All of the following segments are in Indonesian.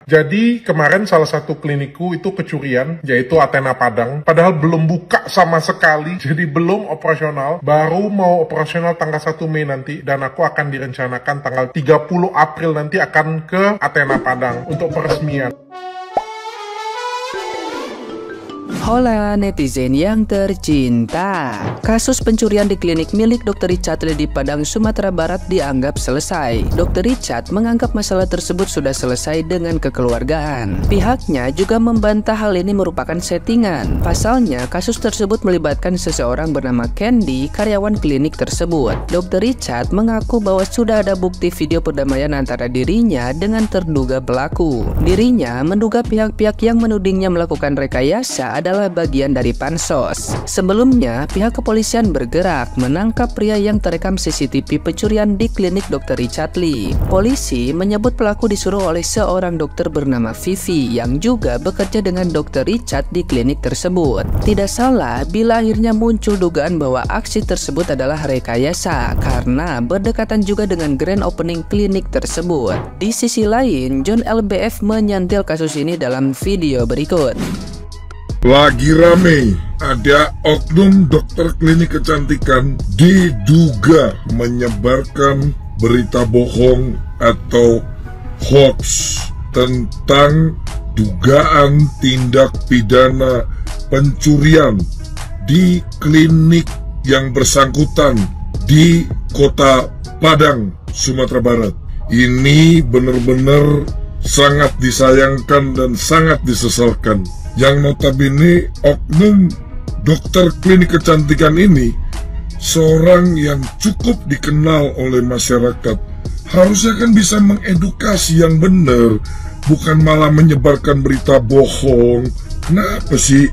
Jadi kemarin salah satu klinikku itu kecurian, yaitu Athena Padang. Padahal belum buka sama sekali, jadi belum operasional. Baru mau operasional tanggal 1 Mei nanti. Dan aku akan direncanakan tanggal 30 April nanti akan ke Athena Padang untuk peresmian. Hola netizen yang tercinta. Kasus pencurian di klinik milik Dr. Richard Lee di Padang, Sumatera Barat dianggap selesai. Dr. Richard menganggap masalah tersebut sudah selesai dengan kekeluargaan. Pihaknya juga membantah hal ini merupakan settingan. Pasalnya, kasus tersebut melibatkan seseorang bernama Candy, karyawan klinik tersebut. Dr. Richard mengaku bahwa sudah ada bukti video perdamaian antara dirinya dengan terduga pelaku. Dirinya menduga pihak-pihak yang menudingnya melakukan rekayasa adalah bagian dari pansos. Sebelumnya, pihak kepolisian bergerak menangkap pria yang terekam CCTV pencurian di klinik Dr. Richard Lee. Polisi menyebut pelaku disuruh oleh seorang dokter bernama Vivi yang juga bekerja dengan Dr. Richard di klinik tersebut. Tidak salah bila akhirnya muncul dugaan bahwa aksi tersebut adalah rekayasa karena berdekatan juga dengan grand opening klinik tersebut. Di sisi lain, John LBF menyentil kasus ini dalam video berikut. Lagi rame, ada oknum dokter klinik kecantikan diduga menyebarkan berita bohong atau hoax tentang dugaan tindak pidana pencurian di klinik yang bersangkutan di Kota Padang, Sumatera Barat. Ini benar-benar sangat disayangkan dan sangat disesalkan. Yang notabene oknum dokter klinik kecantikan ini seorang yang cukup dikenal oleh masyarakat. Harusnya kan bisa mengedukasi yang benar, bukan malah menyebarkan berita bohong. Kenapa sih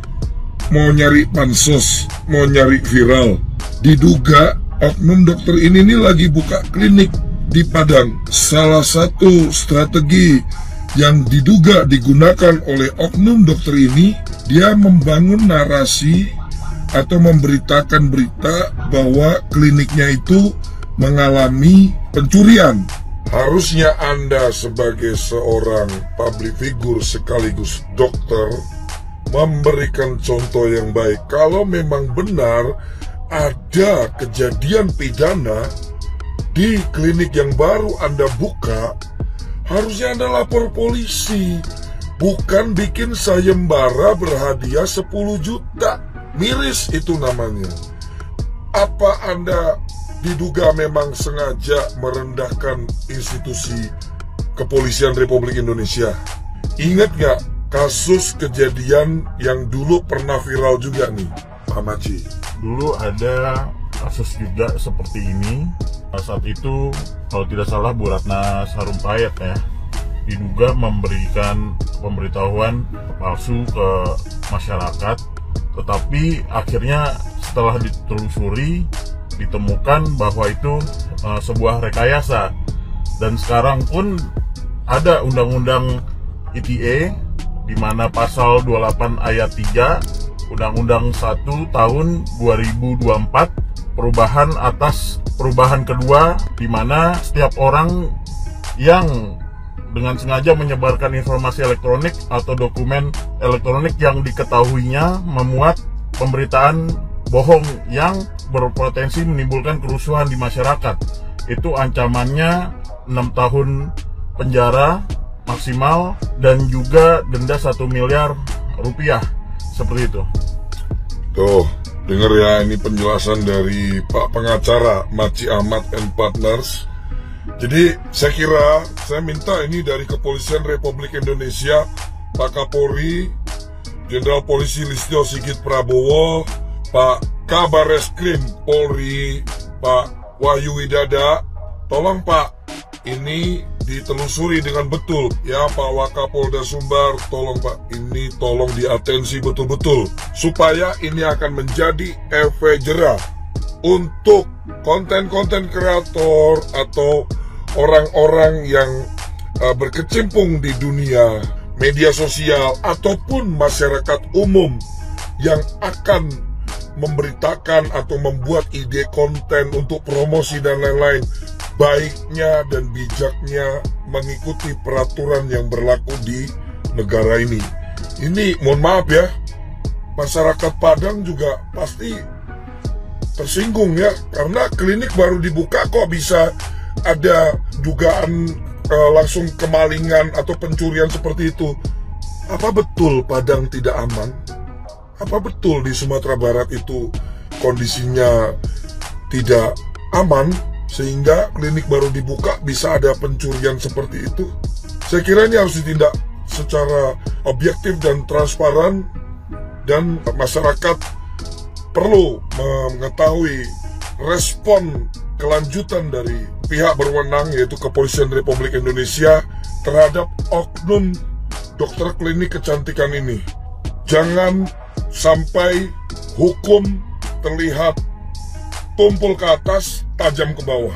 mau nyari pansos, mau nyari viral? Diduga oknum dokter ini nih lagi buka klinik di Padang. Salah satu strategi yang diduga digunakan oleh oknum dokter ini, dia membangun narasi atau memberitakan berita bahwa kliniknya itu mengalami pencurian. Harusnya Anda sebagai seorang public figure sekaligus dokter memberikan contoh yang baik. Kalau memang benar ada kejadian pidana di klinik yang baru Anda buka, harusnya Anda lapor polisi, bukan bikin sayembara berhadiah 10 juta. Miris itu namanya. Apa Anda diduga memang sengaja merendahkan institusi kepolisian Republik Indonesia? Ingat gak kasus kejadian yang dulu pernah viral juga nih, Pak Maci? Dulu ada kasus juga seperti ini. Saat itu kalau tidak salah Bu Ratna Sarumpayat ya, diduga memberikan pemberitahuan palsu ke masyarakat, tetapi akhirnya setelah ditelusuri ditemukan bahwa itu sebuah rekayasa. Dan sekarang pun ada undang-undang ITE di mana pasal 28 ayat 3 Undang-Undang 1 tahun 2024 perubahan kedua, di mana setiap orang yang dengan sengaja menyebarkan informasi elektronik atau dokumen elektronik yang diketahuinya memuat pemberitaan bohong yang berpotensi menimbulkan kerusuhan di masyarakat, itu ancamannya 6 tahun penjara maksimal dan juga denda 1 miliar rupiah, seperti itu. Tuh, dengar ya, ini penjelasan dari Pak Pengacara Maci Ahmad and Partners. Jadi saya minta ini dari Kepolisian Republik Indonesia, Pak Kapolri, Jenderal Polisi Listio Sigit Prabowo, Pak Kabareskrim Polri, Pak Wahyu Widada, tolong Pak, ini ditelusuri dengan betul ya Pak Wakapolda Sumbar. Tolong Pak, ini tolong diatensi betul-betul, supaya ini akan menjadi efek jerah untuk konten-konten kreator atau orang-orang yang berkecimpung di dunia media sosial ataupun masyarakat umum yang akan memberitakan atau membuat ide konten untuk promosi dan lain-lain. baiknya dan bijaknya mengikuti peraturan yang berlaku di negara ini. Ini mohon maaf ya, masyarakat Padang juga pasti tersinggung ya, karena klinik baru dibuka kok bisa ada dugaan langsung kemalingan atau pencurian seperti itu. Apa betul Padang tidak aman? Apa betul di Sumatera Barat itu kondisinya tidak aman sehingga klinik baru dibuka bisa ada pencurian seperti itu? Saya kira ini harus ditindak secara objektif dan transparan, dan masyarakat perlu mengetahui respon kelanjutan dari pihak berwenang yaitu Kepolisian Republik Indonesia terhadap oknum dokter klinik kecantikan ini. Jangan sampai hukum terlihat tumpul ke atas, tajam ke bawah.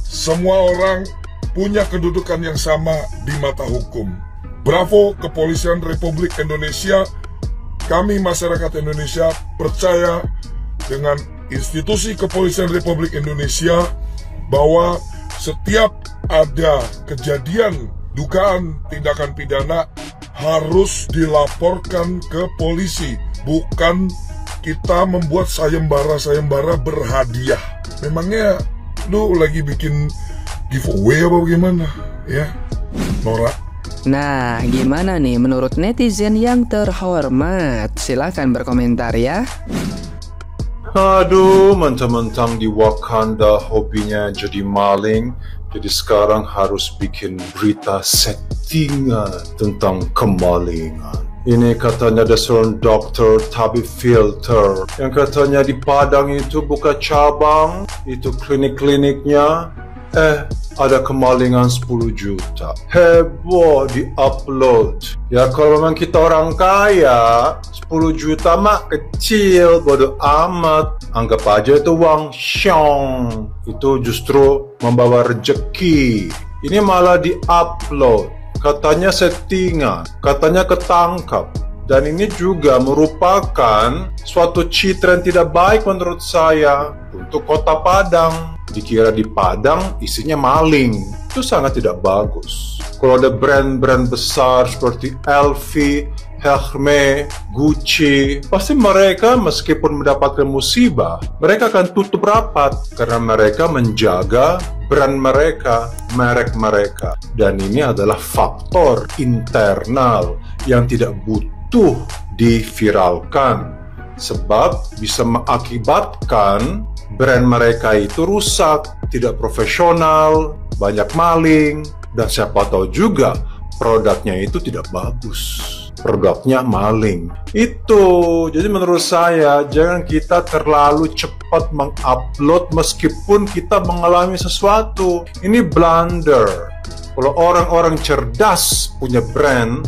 Semua orang punya kedudukan yang sama di mata hukum. Bravo Kepolisian Republik Indonesia. Kami masyarakat Indonesia percaya dengan institusi Kepolisian Republik Indonesia bahwa setiap ada kejadian dugaan tindakan pidana harus dilaporkan ke polisi, bukan kita membuat sayembara berhadiah. Memangnya lu lagi bikin giveaway apa bagaimana ya, Nora? Nah, gimana nih menurut netizen yang terhormat? Silahkan berkomentar ya. Aduh, mentang-mentang di Wakanda hobinya jadi maling, jadi sekarang harus bikin berita settingan tentang kemalingan. Ini katanya ada seorang dokter tapi filter, yang katanya di Padang itu buka cabang, itu klinik-kliniknya, ada kemalingan 10 juta. Heboh di-upload. Ya kalau memang kita orang kaya, 10 juta mah kecil, bodo amat. Anggap aja itu uang syong. Itu justru membawa rezeki. Ini malah di-upload. Katanya settingan, katanya ketangkap. Dan ini juga merupakan suatu citra yang tidak baik menurut saya untuk kota Padang. Dikira di Padang isinya maling, itu sangat tidak bagus. Kalau ada brand-brand besar seperti LV, Hermes, Gucci, pasti mereka meskipun mendapatkan musibah, mereka akan tutup rapat karena mereka menjaga brand mereka, merek mereka. Dan ini adalah faktor internal yang tidak butuh diviralkan, sebab bisa mengakibatkan brand mereka itu rusak, tidak profesional, banyak maling, dan siapa tahu juga produknya itu tidak bagus. Produknya maling. Itu, jadi menurut saya jangan kita terlalu cepat mengupload meskipun kita mengalami sesuatu. Ini blunder. Kalau orang-orang cerdas punya brand,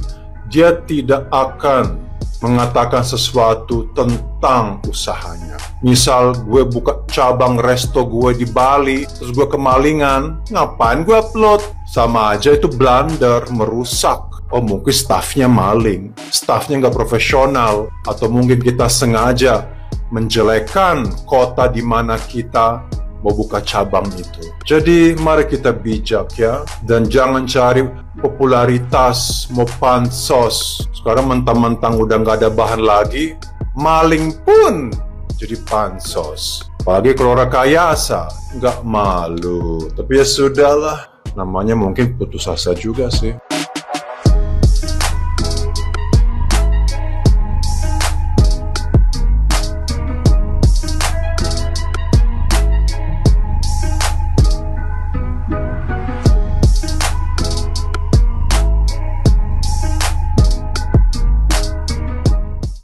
dia tidak akan mengatakan sesuatu tentang usahanya. Misal gue buka cabang resto gue di Bali, terus gue kemalingan, ngapain gue upload? Sama aja itu blunder, merusak. Oh mungkin staffnya maling, staffnya nggak profesional, atau mungkin kita sengaja menjelekkan kota di mana kita mau buka cabang itu. Jadi mari kita bijak ya, dan jangan cari popularitas, mau pansos. Sekarang mentang-mentang udah nggak ada bahan lagi, maling pun jadi pansos. Apalagi kalau rekayasa, nggak malu. Tapi ya sudahlah, namanya mungkin putus asa juga sih.